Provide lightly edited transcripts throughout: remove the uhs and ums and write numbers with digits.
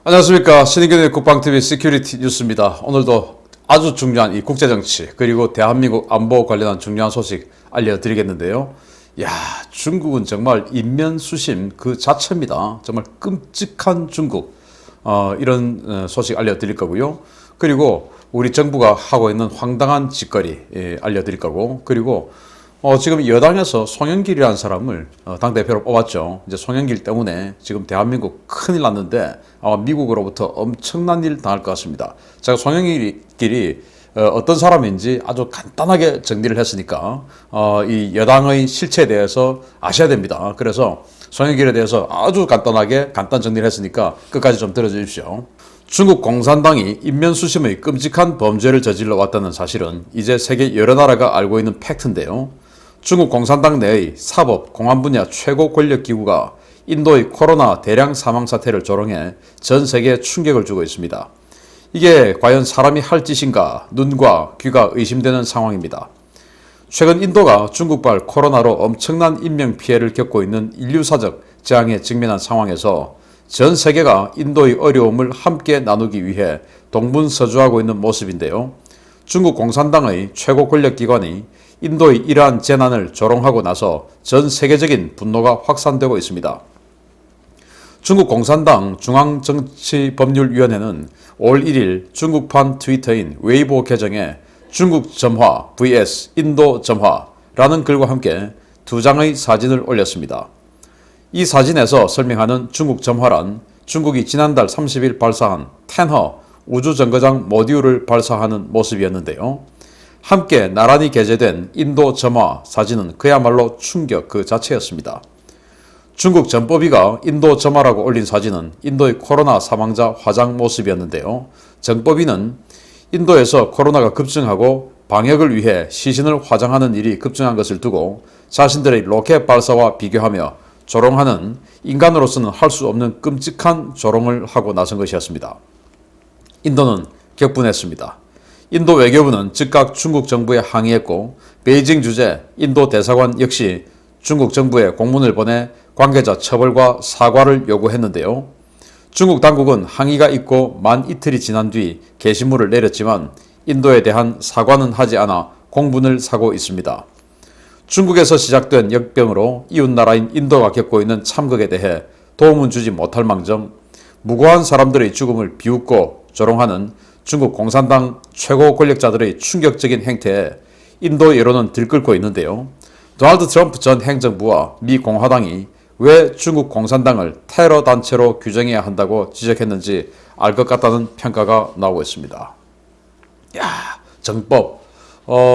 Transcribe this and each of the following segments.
안녕하십니까. 신인균의 국방TV 시큐리티 뉴스입니다. 오늘도 아주 중요한 이 국제정치 그리고 대한민국 안보 관련한 중요한 소식 알려드리겠는데요. 야, 중국은 정말 인면수심 그 자체입니다. 정말 끔찍한 중국. 이런 소식 알려드릴 거고요. 그리고 우리 정부가 하고 있는 황당한 짓거리 알려드릴 거고, 그리고 지금 여당에서 송영길이라는 사람을 당대표로 뽑았죠. 이제 송영길 때문에 지금 대한민국 큰일 났는데 아마 미국으로부터 엄청난 일 당할 것 같습니다. 제가 송영길이 어떤 사람인지 아주 간단하게 정리를 했으니까 이 여당의 실체에 대해서 아셔야 됩니다. 그래서 송영길에 대해서 아주 간단 정리를 했으니까 끝까지 좀 들어주십시오. 중국 공산당이 인면수심의 끔찍한 범죄를 저질러 왔다는 사실은 이제 세계 여러 나라가 알고 있는 팩트인데요. 중국 공산당 내의 사법, 공안 분야 최고 권력 기구가 인도의 코로나 대량 사망 사태를 조롱해 전 세계에 충격을 주고 있습니다. 이게 과연 사람이 할 짓인가 눈과 귀가 의심되는 상황입니다. 최근 인도가 중국발 코로나로 엄청난 인명피해를 겪고 있는 인류사적 재앙에 직면한 상황에서 전 세계가 인도의 어려움을 함께 나누기 위해 동분서주하고 있는 모습인데요. 중국 공산당의 최고 권력기관이 인도의 이러한 재난을 조롱하고 나서 전 세계적인 분노가 확산되고 있습니다. 중국 공산당 중앙정치법률위원회는 올 1일 중국판 트위터인 웨이보 계정에 중국 점화 vs 인도 점화라는 글과 함께 두 장의 사진을 올렸습니다. 이 사진에서 설명하는 중국 점화란 중국이 지난달 30일 발사한 텐허 우주정거장 모듈을 발사하는 모습이었는데요. 함께 나란히 게재된 인도 점화 사진은 그야말로 충격 그 자체였습니다. 중국 전법위가 인도 점화라고 올린 사진은 인도의 코로나 사망자 화장 모습이었는데요. 전법위는 인도에서 코로나가 급증하고 방역을 위해 시신을 화장하는 일이 급증한 것을 두고 자신들의 로켓 발사와 비교하며 조롱하는 인간으로서는 할 수 없는 끔찍한 조롱을 하고 나선 것이었습니다. 인도는 격분했습니다. 인도 외교부는 즉각 중국 정부에 항의했고 베이징 주재 인도 대사관 역시 중국 정부에 공문을 보내 관계자 처벌과 사과를 요구했는데요. 중국 당국은 항의가 있고 만 이틀이 지난 뒤 게시물을 내렸지만 인도에 대한 사과는 하지 않아 공분을 사고 있습니다. 중국에서 시작된 역병으로 이웃나라인 인도가 겪고 있는 참극에 대해 도움은 주지 못할 망정 무고한 사람들의 죽음을 비웃고 조롱하는 중국 공산당 최고 권력자들의 충격적인 행태에 인도 여론은 들끓고 있는데요. 도널드 트럼프 전 행정부와 미 공화당이 왜 중국 공산당을 테러 단체로 규정해야 한다고 지적했는지 알 것 같다는 평가가 나오고 있습니다. 야, 정법.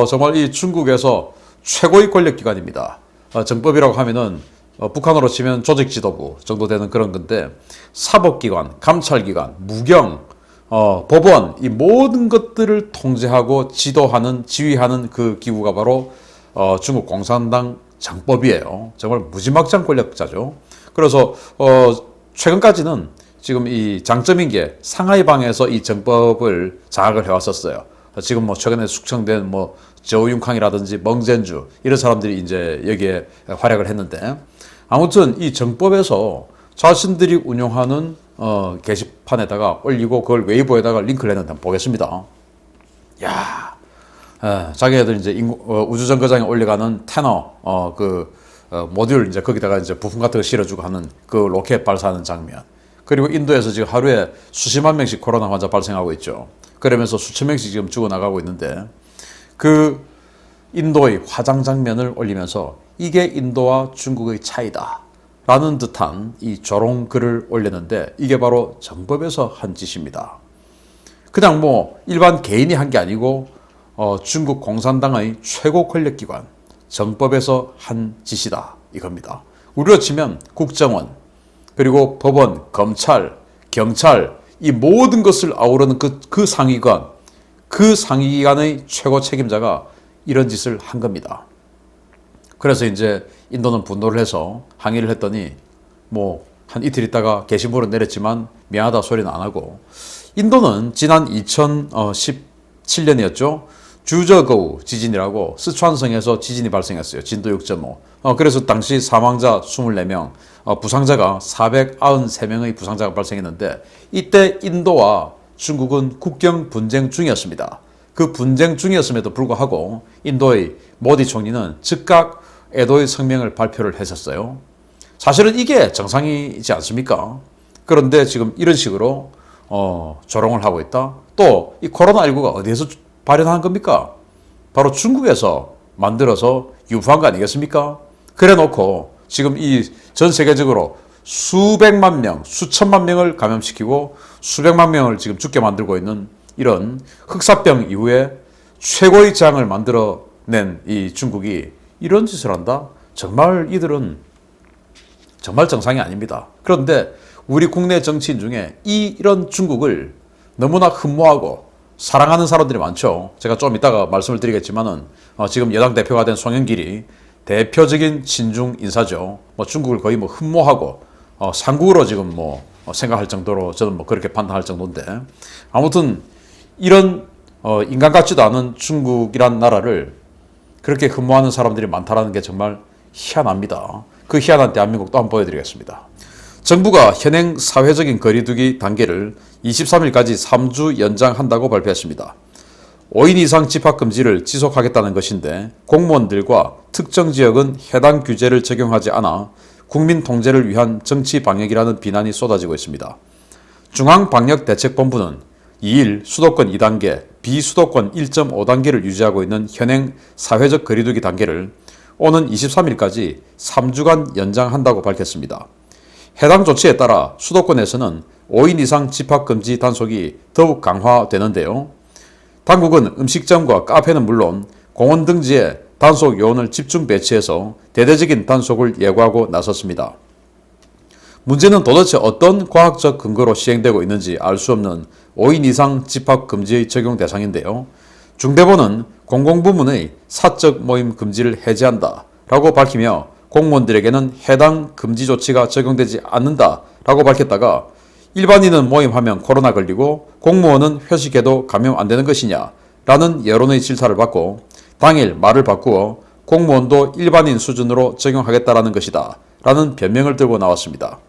정말 이 중국에서 최고의 권력기관입니다. 정법이라고 하면은 북한으로 치면 조직지도부 정도 되는 그런 건데 사법기관, 감찰기관, 무경, 법원 이 모든 것들을 통제하고 지도하는 지휘하는 그 기구가 바로 중국 공산당 정법이에요. 정말 무지막지한 권력자죠. 그래서 최근까지는 지금 이 장점인 게 상하이방에서 이 정법을 장악을 해왔었어요. 지금 뭐 최근에 숙청된 뭐 저우융캉이라든지 멍젠주 이런 사람들이 이제 여기에 활약을 했는데 아무튼 이 정법에서 자신들이 운영하는 게시판에다가 올리고 그걸 웨이보에다가 링크를 했는데 한번 보겠습니다. 야, 자기네들 이제 우주정거장에 올려가는 테너 모듈 이제 거기다가 이제 부품 같은 거 실어주고 하는 그 로켓 발사하는 장면. 그리고 인도에서 지금 하루에 수십만 명씩 코로나 환자 발생하고 있죠. 그러면서 수천 명씩 지금 죽어나가고 있는데 그 인도의 화장 장면을 올리면서 이게 인도와 중국의 차이다 라는 듯한 이 조롱 글을 올렸는데 이게 바로 정법에서 한 짓입니다. 그냥 뭐 일반 개인이 한 게 아니고 중국 공산당의 최고 권력기관 정법에서 한 짓이다 이겁니다. 우리로 치면 국정원 그리고 법원, 검찰, 경찰 이 모든 것을 아우르는 그 상위관 그 상위기관의 최고 책임자가 이런 짓을 한 겁니다. 그래서 이제 인도는 분노를 해서 항의를 했더니 뭐 한 이틀 있다가 게시물은 내렸지만 미안하다 소리는 안 하고 인도는 지난 2017년이었죠. 주저거우 지진이라고 스촨성에서 지진이 발생했어요. 진도 6.5. 그래서 당시 사망자 24명, 부상자가 493명의 부상자가 발생했는데 이때 인도와 중국은 국경 분쟁 중이었습니다. 그 분쟁 중이었음에도 불구하고 인도의 모디 총리는 즉각 애도의 성명을 발표를 했었어요. 사실은 이게 정상이지 않습니까? 그런데 지금 이런 식으로 조롱을 하고 있다. 또 이 코로나19가 어디에서 발현한 겁니까? 바로 중국에서 만들어서 유포한 거 아니겠습니까? 그래 놓고 지금 이 전 세계적으로 수백만 명, 수천만 명을 감염시키고 수백만 명을 지금 죽게 만들고 있는 이런 흑사병 이후에 최고의 재앙을 만들어낸 이 중국이 이런 짓을 한다? 정말 이들은 정말 정상이 아닙니다. 그런데 우리 국내 정치인 중에 이런 중국을 너무나 흠모하고 사랑하는 사람들이 많죠. 제가 좀 이따가 말씀을 드리겠지만은 지금 여당 대표가 된 송영길이 대표적인 친중 인사죠. 중국을 거의 흠모하고 상국으로 지금 생각할 정도로 저는 그렇게 판단할 정도인데 아무튼 이런 인간 같지도 않은 중국이란 나라를 그렇게 흠모하는 사람들이 많다라는 게 정말 희한합니다. 그 희한한 대한민국도 한번 보여드리겠습니다. 정부가 현행 사회적인 거리두기 단계를 23일까지 3주 연장한다고 발표했습니다. 5인 이상 집합금지를 지속하겠다는 것인데 공무원들과 특정 지역은 해당 규제를 적용하지 않아 국민 통제를 위한 정치 방역이라는 비난이 쏟아지고 있습니다. 중앙방역대책본부는 2일 수도권 2단계, 비수도권 1.5단계를 유지하고 있는 현행 사회적 거리두기 단계를 오는 23일까지 3주간 연장한다고 밝혔습니다. 해당 조치에 따라 수도권에서는 5인 이상 집합금지 단속이 더욱 강화되는데요. 당국은 음식점과 카페는 물론 공원 등지에 단속 요원을 집중 배치해서 대대적인 단속을 예고하고 나섰습니다. 문제는 도대체 어떤 과학적 근거로 시행되고 있는지 알 수 없는 5인 이상 집합금지의 적용 대상인데요. 중대본은 공공부문의 사적 모임 금지를 해제한다 라고 밝히며 공무원들에게는 해당 금지 조치가 적용되지 않는다 라고 밝혔다가 일반인은 모임하면 코로나 걸리고 공무원은 회식해도 감염 안 되는 것이냐 라는 여론의 질타를 받고 당일 말을 바꾸어 공무원도 일반인 수준으로 적용하겠다라는 것이다 라는 변명을 들고 나왔습니다.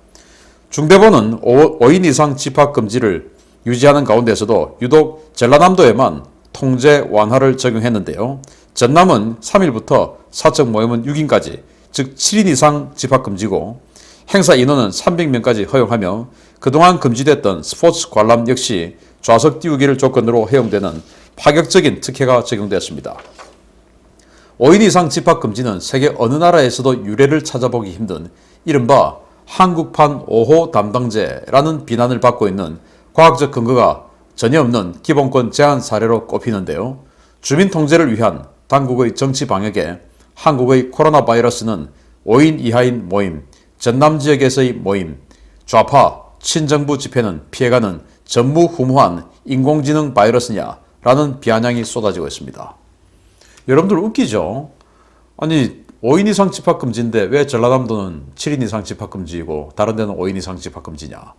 중대본은 5인 이상 집합금지를 유지하는 가운데서도 유독 전라남도에만 통제 완화를 적용했는데요. 전남은 3일부터 사적 모임은 6인까지 즉 7인 이상 집합금지고 행사 인원은 300명까지 허용하며 그동안 금지됐던 스포츠 관람 역시 좌석 띄우기를 조건으로 허용되는 파격적인 특혜가 적용되었습니다. 5인 이상 집합금지는 세계 어느 나라에서도 유례를 찾아보기 힘든 이른바 한국판 5호 담당제라는 비난을 받고 있는 과학적 근거가 전혀 없는 기본권 제한 사례로 꼽히는데요. 주민 통제를 위한 당국의 정치 방역에 한국의 코로나 바이러스는 5인 이하인 모임, 전남 지역에서의 모임, 좌파, 친정부 집회는 피해가는 전무후무한 인공지능 바이러스냐라는 비아냥이 쏟아지고 있습니다. 여러분들 웃기죠? 아니 5인 이상 집합금지인데 왜 전라남도는 7인 이상 집합금지이고 다른 데는 5인 이상 집합금지냐?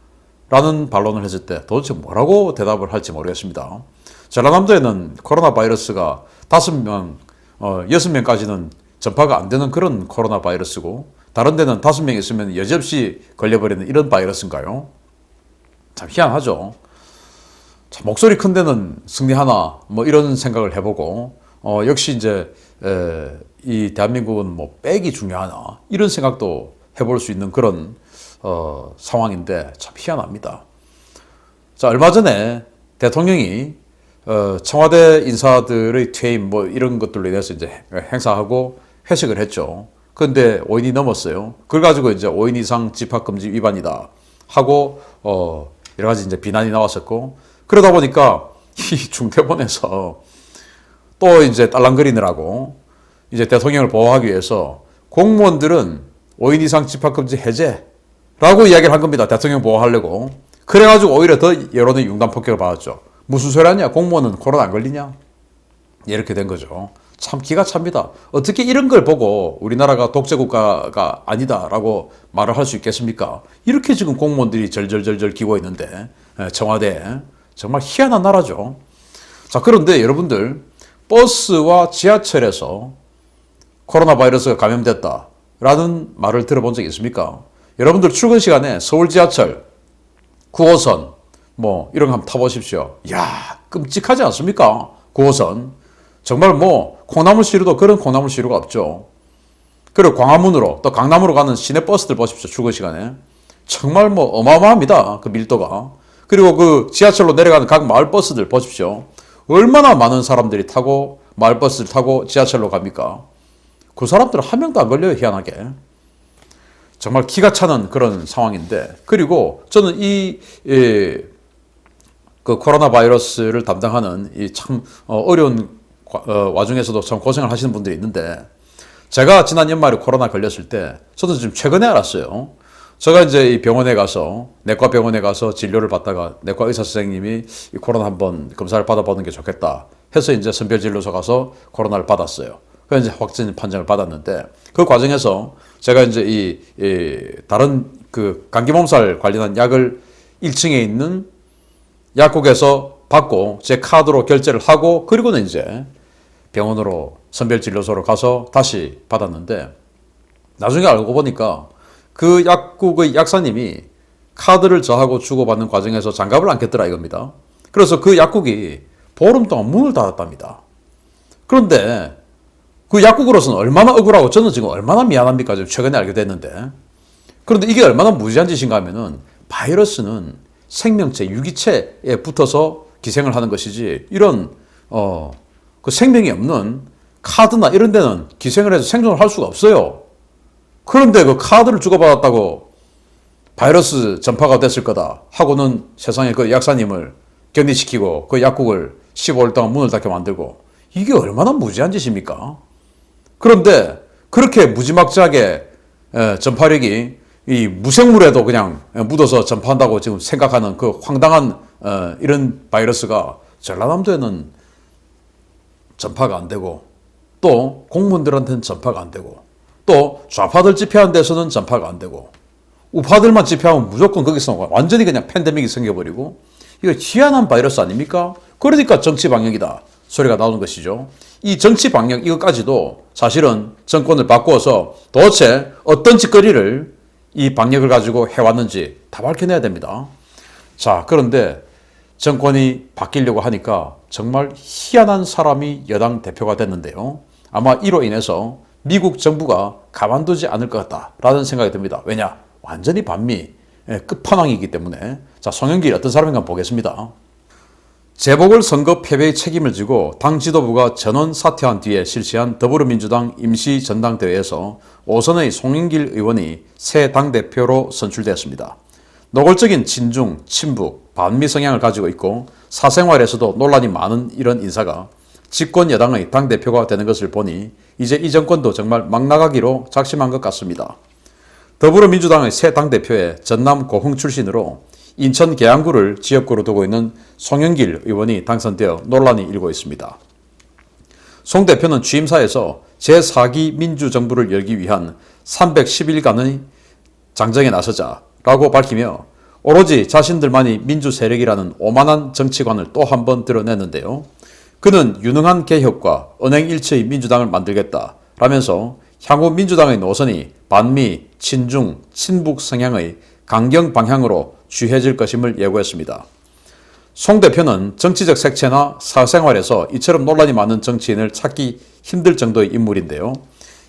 라는 반론을 했을 때 도대체 뭐라고 대답을 할지 모르겠습니다. 전라남도에는 코로나 바이러스가 5명, 6명까지는 전파가 안 되는 그런 코로나 바이러스고 다른 데는 5명 있으면 여지없이 걸려버리는 이런 바이러스인가요? 참 희한하죠. 참 목소리 큰 데는 승리하나 이런 생각을 해보고 역시 이제 이 대한민국은 빽이 중요하나 이런 생각도 해볼 수 있는 그런 상황인데 참 희한합니다. 자, 얼마 전에 대통령이 청와대 인사들의 퇴임 이런 것들로 인해서 이제 행사하고 회식을 했죠. 그런데 5인이 넘었어요. 그걸 가지고 이제 5인 이상 집합금지 위반이다 하고 여러 가지 이제 비난이 나왔었고 그러다 보니까 이 중대본에서 또 이제 딸랑거리느라고 이제 대통령을 보호하기 위해서 공무원들은 5인 이상 집합금지 해제라고 이야기를 한 겁니다. 대통령 보호하려고. 그래가지고 오히려 더 여론의 융단 폭격을 받았죠. 무슨 소리 하냐? 공무원은 코로나 안 걸리냐? 이렇게 된 거죠. 참 기가 찹니다. 어떻게 이런 걸 보고 우리나라가 독재국가가 아니다라고 말을 할 수 있겠습니까? 이렇게 지금 공무원들이 절절절절 기고 있는데 청와대에 정말 희한한 나라죠. 자, 그런데 여러분들 버스와 지하철에서 코로나 바이러스가 감염됐다라는 말을 들어본 적 있습니까? 여러분들 출근 시간에 서울 지하철 9호선 뭐 이런 거 한번 타보십시오. 야, 끔찍하지 않습니까? 9호선 정말 뭐 콩나물시루도 그런 콩나물시루가 없죠. 그리고 광화문으로 또 강남으로 가는 시내 버스들 보십시오. 출근 시간에 정말 뭐 어마어마합니다. 그 밀도가. 그리고 그 지하철로 내려가는 각 마을 버스들 보십시오. 얼마나 많은 사람들이 타고 마을 버스를 타고 지하철로 갑니까? 그 사람들은 한 명도 안 걸려요. 희한하게. 정말 기가 차는 그런 상황인데, 그리고 저는 그 코로나 바이러스를 담당하는 이 참 어려운 와중에서도 참 고생을 하시는 분들이 있는데, 제가 지난 연말에 코로나 걸렸을 때 저도 지금 최근에 알았어요. 제가 이제 이 병원에 가서 내과 병원에 가서 진료를 받다가 내과 의사 선생님이 이 코로나 한번 검사를 받아보는 게 좋겠다 해서 이제 선별진료소 가서 코로나를 받았어요. 그래서 이제 확진 판정을 받았는데, 그 과정에서 제가 이제 이 다른 그 감기 몸살 관련한 약을 1층에 있는 약국에서 받고 제 카드로 결제를 하고, 그리고는 이제 병원으로 선별진료소로 가서 다시 받았는데, 나중에 알고 보니까 그 약국의 약사님이 카드를 저하고 주고받는 과정에서 장갑을 안 꼈더라 이겁니다. 그래서 그 약국이 보름 동안 문을 닫았답니다. 그런데 그 약국으로서는 얼마나 억울하고 저는 지금 얼마나 미안합니까? 지금 최근에 알게 됐는데. 그런데 이게 얼마나 무지한 짓인가 하면은, 바이러스는 생명체, 유기체에 붙어서 기생을 하는 것이지, 이런 그 생명이 없는 카드나 이런 데는 기생을 해서 생존을 할 수가 없어요. 그런데 그 카드를 주고받았다고 바이러스 전파가 됐을 거다 하고는 세상에 그 약사님을 격리시키고 그 약국을 15일 동안 문을 닫게 만들고, 이게 얼마나 무지한 짓입니까? 그런데 그렇게 무지막지하게 전파력이 이 무생물에도 그냥 묻어서 전파한다고 지금 생각하는 그 황당한 이런 바이러스가 전라남도에는 전파가 안 되고, 또 공무원들한테는 전파가 안 되고, 또 좌파들 집회하는 데서는 전파가 안 되고, 우파들만 집회하면 무조건 거기서 완전히 그냥 팬데믹이 생겨버리고, 이거 희한한 바이러스 아닙니까? 그러니까 정치 방역이다 소리가 나오는 것이죠. 이 정치 방역 이것까지도 사실은 정권을 바꾸어서 도대체 어떤 짓거리를 이 방역을 가지고 해왔는지 다 밝혀내야 됩니다. 자, 그런데 정권이 바뀌려고 하니까 정말 희한한 사람이 여당 대표가 됐는데요. 아마 이로 인해서 미국 정부가 가만두지 않을 것 같다라는 생각이 듭니다. 왜냐? 완전히 반미 끝판왕이기 때문에. 자, 송영길 어떤 사람인가 보겠습니다. 재보궐선거 패배의 책임을 지고 당 지도부가 전원 사퇴한 뒤에 실시한 더불어민주당 임시전당대회에서 5선의 송영길 의원이 새 당대표로 선출되었습니다. 노골적인 친중, 친북, 반미 성향을 가지고 있고 사생활에서도 논란이 많은 이런 인사가 집권 여당의 당대표가 되는 것을 보니 이제 이 정권도 정말 막 나가기로 작심한 것 같습니다. 더불어민주당의 새 당대표에 전남 고흥 출신으로 인천 계양구를 지역구로 두고 있는 송영길 의원이 당선되어 논란이 일고 있습니다. 송 대표는 취임사에서 제4기 민주정부를 열기 위한 310일간의 장정에 나서자라고 밝히며 오로지 자신들만이 민주세력이라는 오만한 정치관을 또 한 번 드러냈는데요. 그는 유능한 개혁과 언행일체의 민주당을 만들겠다라면서 향후 민주당의 노선이 반미, 친중, 친북 성향의 강경 방향으로 취해질 것임을 예고했습니다. 송 대표는 정치적 색채나 사생활에서 이처럼 논란이 많은 정치인을 찾기 힘들 정도의 인물인데요.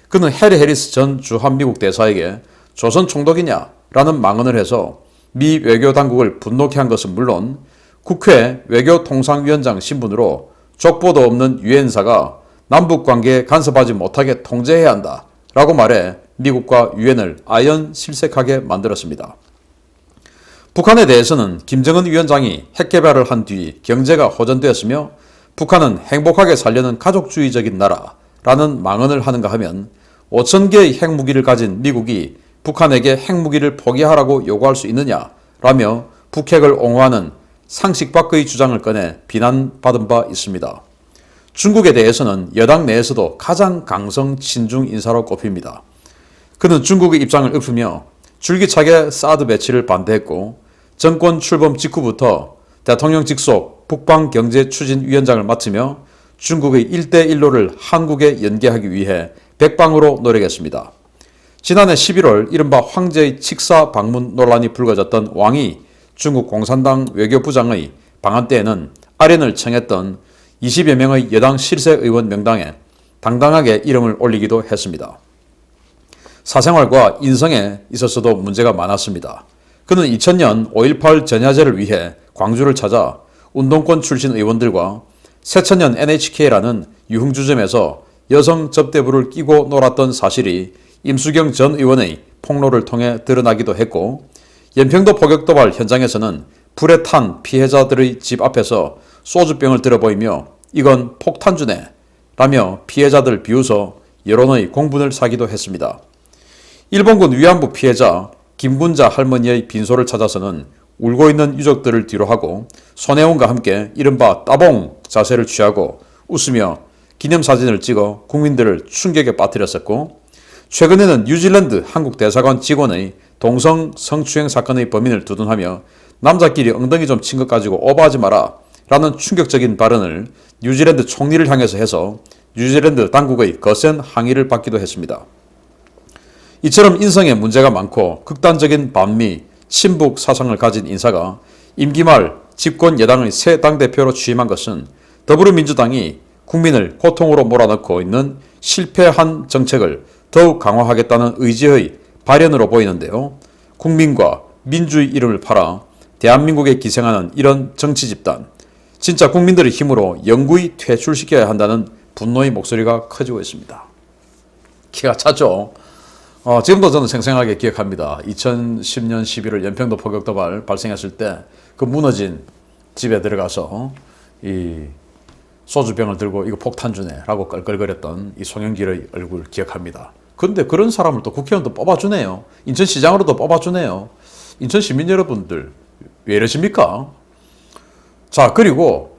그는 해리 해리스 전 주한미국 대사에게 조선 총독이냐? 라는 망언을 해서 미 외교당국을 분노케 한 것은 물론 국회 외교통상위원장 신분으로 족보도 없는 유엔사가 남북관계에 간섭하지 못하게 통제해야 한다 라고 말해 미국과 유엔을 아연실색하게 만들었습니다. 북한에 대해서는 김정은 위원장이 핵개발을 한 뒤 경제가 호전되었으며 북한은 행복하게 살려는 가족주의적인 나라라는 망언을 하는가 하면 5,000개의 핵무기를 가진 미국이 북한에게 핵무기를 포기하라고 요구할 수 있느냐라며 북핵을 옹호하는 상식 밖의 주장을 꺼내 비난받은 바 있습니다. 중국에 대해서는 여당 내에서도 가장 강성 친중 인사로 꼽힙니다. 그는 중국의 입장을 읊으며 줄기차게 사드 배치를 반대했고 정권 출범 직후부터 대통령 직속 북방경제추진위원장을 맡으며 중국의 1대1로를 한국에 연계하기 위해 백방으로 노력했습니다. 지난해 11월 이른바 황제의 칙사 방문 논란이 불거졌던 왕이 중국 공산당 외교부장의 방한 때에는 아련을 청했던 20여 명의 여당 실세 의원 명단에 당당하게 이름을 올리기도 했습니다. 사생활과 인성에 있어서도 문제가 많았습니다. 그는 2000년 5.18 전야제를 위해 광주를 찾아 운동권 출신 의원들과 새천년 NHK라는 유흥주점에서 여성 접대부를 끼고 놀았던 사실이 임수경 전 의원의 폭로를 통해 드러나기도 했고, 연평도 포격도발 현장에서는 불에 탄 피해자들의 집 앞에서 소주병을 들어보이며 이건 폭탄주네 라며 피해자들 비웃어 여론의 공분을 사기도 했습니다. 일본군 위안부 피해자 김군자 할머니의 빈소를 찾아서는 울고 있는 유족들을 뒤로하고 손혜원과 함께 이른바 따봉 자세를 취하고 웃으며 기념사진을 찍어 국민들을 충격에 빠뜨렸었고, 최근에는 뉴질랜드 한국 대사관 직원의 동성 성추행 사건의 범인을 두둔하며 남자끼리 엉덩이 좀 친 것 가지고 오버하지 마라 라는 충격적인 발언을 뉴질랜드 총리를 향해서 해서 뉴질랜드 당국의 거센 항의를 받기도 했습니다. 이처럼 인성에 문제가 많고 극단적인 반미, 친북 사상을 가진 인사가 임기 말 집권 여당의 새 당대표로 취임한 것은 더불어민주당이 국민을 고통으로 몰아넣고 있는 실패한 정책을 더욱 강화하겠다는 의지의 발현으로 보이는데요. 국민과 민주의 이름을 팔아 대한민국에 기생하는 이런 정치 집단, 진짜 국민들의 힘으로 영구히 퇴출시켜야 한다는 분노의 목소리가 커지고 있습니다. 기가 차죠. 지금도 저는 생생하게 기억합니다. 2010년 11월 연평도 포격도발 발생했을 때 그 무너진 집에 들어가서 이 소주병을 들고 이거 폭탄주네 라고 껄껄거렸던 이 송영길의 얼굴 기억합니다. 근데 그런 사람을 또 국회의원도 뽑아주네요. 인천시장으로도 뽑아주네요. 인천 시민 여러분들 왜 이러십니까? 자, 그리고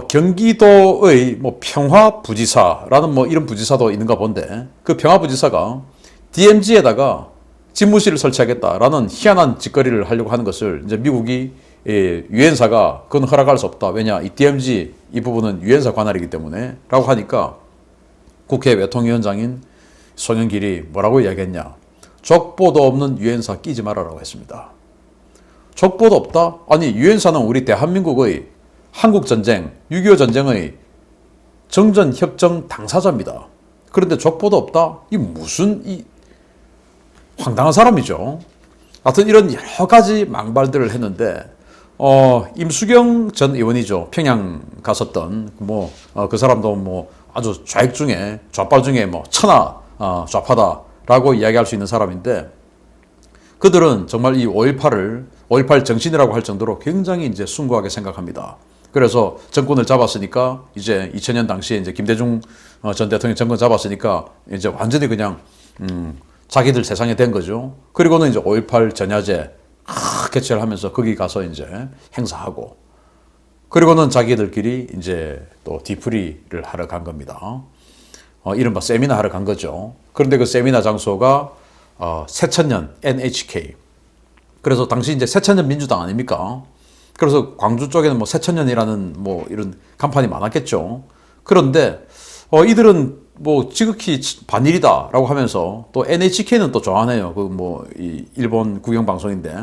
경기도의 뭐 평화부지사라는 뭐 이런 부지사도 있는가 본데, 그 평화부지사가 DMZ에다가 집무실을 설치하겠다라는 희한한 짓거리를 하려고 하는 것을 이제 미국이 유엔사가 그건 허락할 수 없다. 왜냐, 이 DMZ 이 부분은 유엔사 관할이기 때문에 라고 하니까 국회 외통위원장인 송영길이 뭐라고 이야기했냐. 족보도 없는 유엔사 끼지 말아라고 했습니다. 족보도 없다? 아니, 유엔사는 우리 대한민국의 한국전쟁, 6.25 전쟁의 정전협정 당사자입니다. 그런데 족보도 없다? 이 무슨 황당한 사람이죠. 하여튼 이런 여러 가지 망발들을 했는데, 임수경 전 의원이죠. 평양 갔었던, 그 사람도 뭐 아주 좌익 중에, 좌빨 중에 뭐 천하 좌파다라고 이야기할 수 있는 사람인데, 그들은 정말 이 5.18 정신이라고 할 정도로 굉장히 이제 숭고하게 생각합니다. 그래서 정권을 잡았으니까 이제 2000년 당시에 이제 김대중 전 대통령 정권 잡았으니까 이제 완전히 그냥 자기들 세상에 된 거죠. 그리고는 이제 5.18 전야제 개최를 하면서 거기 가서 이제 행사하고, 그리고는 자기들끼리 이제 또 뒤풀이를 하러 간 겁니다. 이른바 세미나 하러 간 거죠. 그런데 그 세미나 장소가 새천년 NHK. 그래서 당시 이제 새천년 민주당 아닙니까? 그래서 광주 쪽에는 뭐 새천년이라는 뭐 이런 간판이 많았겠죠. 그런데 이들은 뭐 지극히 반일이다라고 하면서 또 NHK는 또 좋아하네요. 그 뭐 이 일본 국영 방송인데,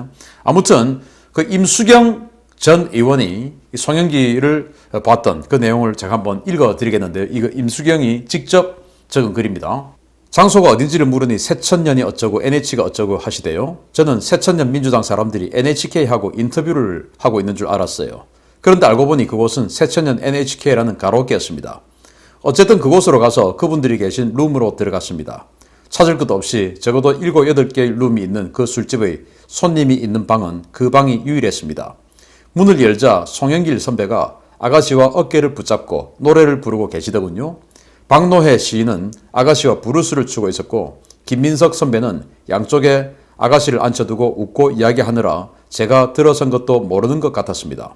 아무튼 그 임수경 전 의원이 송영길을 봤던 그 내용을 제가 한번 읽어드리겠는데요. 이거 임수경이 직접 적은 글입니다. 장소가 어딘지를 물으니 새천년이 어쩌고 NH가 어쩌고 하시대요. 저는 새천년 민주당 사람들이 NHK하고 인터뷰를 하고 있는 줄 알았어요. 그런데 알고 보니 그곳은 새천년 NHK라는 가로개였습니다. 어쨌든 그곳으로 가서 그분들이 계신 룸으로 들어갔습니다. 찾을 것도 없이 적어도 7, 8개의 룸이 있는 그 술집의 손님이 있는 방은 그 방이 유일했습니다. 문을 열자 송영길 선배가 아가씨와 어깨를 붙잡고 노래를 부르고 계시더군요. 박노해 시인은 아가씨와 브루스를 추고 있었고, 김민석 선배는 양쪽에 아가씨를 앉혀두고 웃고 이야기하느라 제가 들어선 것도 모르는 것 같았습니다.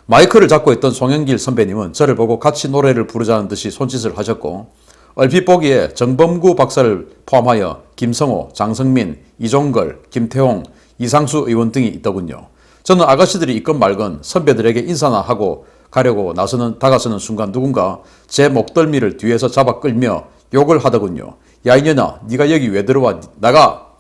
마이크를 잡고 있던 송영길 선배님은 저를 보고 같이 노래를 부르자는 듯이 손짓을 하셨고, 얼핏 보기에 정범구 박사를 포함하여 김성호, 장성민, 이종걸, 김태홍, 이상수 의원 등이 있더군요. 저는 아가씨들이 있건 말건 선배들에게 인사나 하고 가려고 다가서는 순간 누군가 제 목덜미를 뒤에서 잡아 끌며 욕을 하더군요. 야 이년아, 네가 여기 왜 들어와? 나가!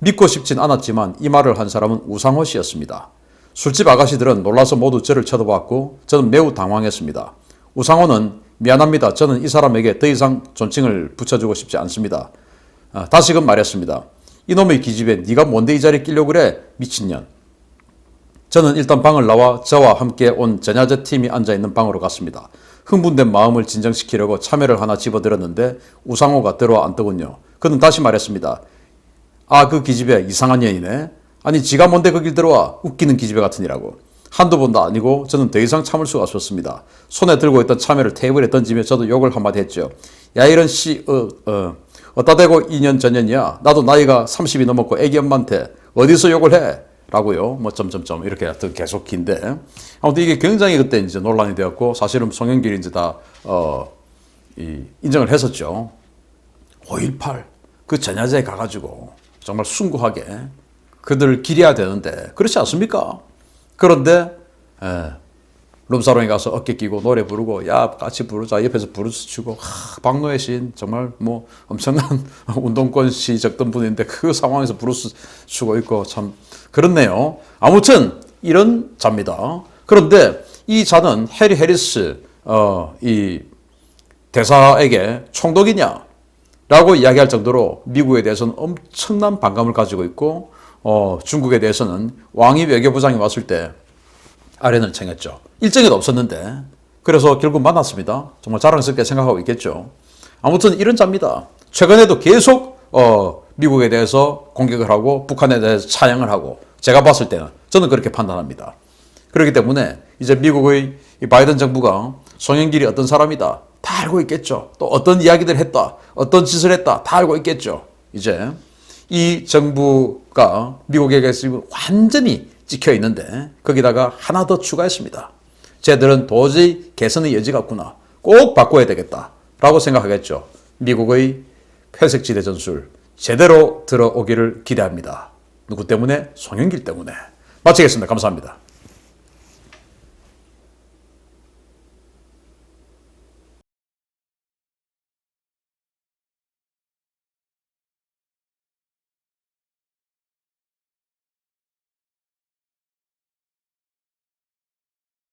믿고 싶진 않았지만 이 말을 한 사람은 우상호 씨였습니다. 술집 아가씨들은 놀라서 모두 저를 쳐다봤고 저는 매우 당황했습니다. 우상호는 미안합니다. 저는 이 사람에게 더 이상 존칭을 붙여주고 싶지 않습니다. 다시금 말했습니다. 이놈의 기집애, 네가 뭔데 이 자리에 끼려고 그래? 미친년. 저는 일단 방을 나와 저와 함께 온 전야제 팀이 앉아있는 방으로 갔습니다. 흥분된 마음을 진정시키려고 참외를 하나 집어들었는데 우상호가 들어와 앉더군요. 그는 다시 말했습니다. 아, 그 기집애 이상한 년이네. 아니 지가 뭔데 거길 들어와. 웃기는 기집애 같으니라고. 한두 번도 아니고 저는 더 이상 참을 수가 없었습니다. 손에 들고 있던 참외를 테이블에 던지며 저도 욕을 한마디 했죠. 야 이런 씨 어따 대고 2년 전년이야. 나도 나이가 30이 넘었고 애기 엄마한테 어디서 욕을 해? 라고요. 뭐 점점점 이렇게 하여튼 계속 긴데 아무튼 이게 굉장히 그때 이제 논란이 되었고 사실은 송영길이 이제 다 인정을 했었죠. 5.18 그 전야제에 가가지고 정말 숭고하게 그들을 기려야 되는데 그렇지 않습니까? 그런데 룸사롱에 가서 어깨 끼고 노래 부르고 야 같이 부르자 옆에서 부르스 치고 박노해 시인 정말 뭐 엄청난 운동권 시 적던 분인데 그 상황에서 부르스 치고 있고 참 그렇네요. 아무튼 이런 자입니다. 그런데 이 자는 해리 해리스 이 대사에게 총독이냐 라고 이야기할 정도로 미국에 대해서는 엄청난 반감을 가지고 있고 중국에 대해서는 왕이 외교부장이 왔을 때 아련을 청했죠. 일정이 없었는데 그래서 결국 만났습니다. 정말 자랑스럽게 생각하고 있겠죠. 아무튼 이런 자입니다. 최근에도 계속 미국에 대해서 공격을 하고 북한에 대해서 차양을 하고 제가 봤을 때는 저는 그렇게 판단합니다. 그렇기 때문에 이제 미국의 바이든 정부가 송영길이 어떤 사람이다 다 알고 있겠죠. 또 어떤 이야기를 했다 어떤 짓을 했다 다 알고 있겠죠. 이제 이 정부가 미국에게 지금 완전히 찍혀 있는데 거기다가 하나 더 추가했습니다. 쟤들은 도저히 개선의 여지가 없구나. 꼭 바꿔야 되겠다. 라고 생각하겠죠. 미국의 회색지대 전술 제대로 들어오기를 기대합니다. 누구 때문에? 송영길 때문에. 마치겠습니다. 감사합니다.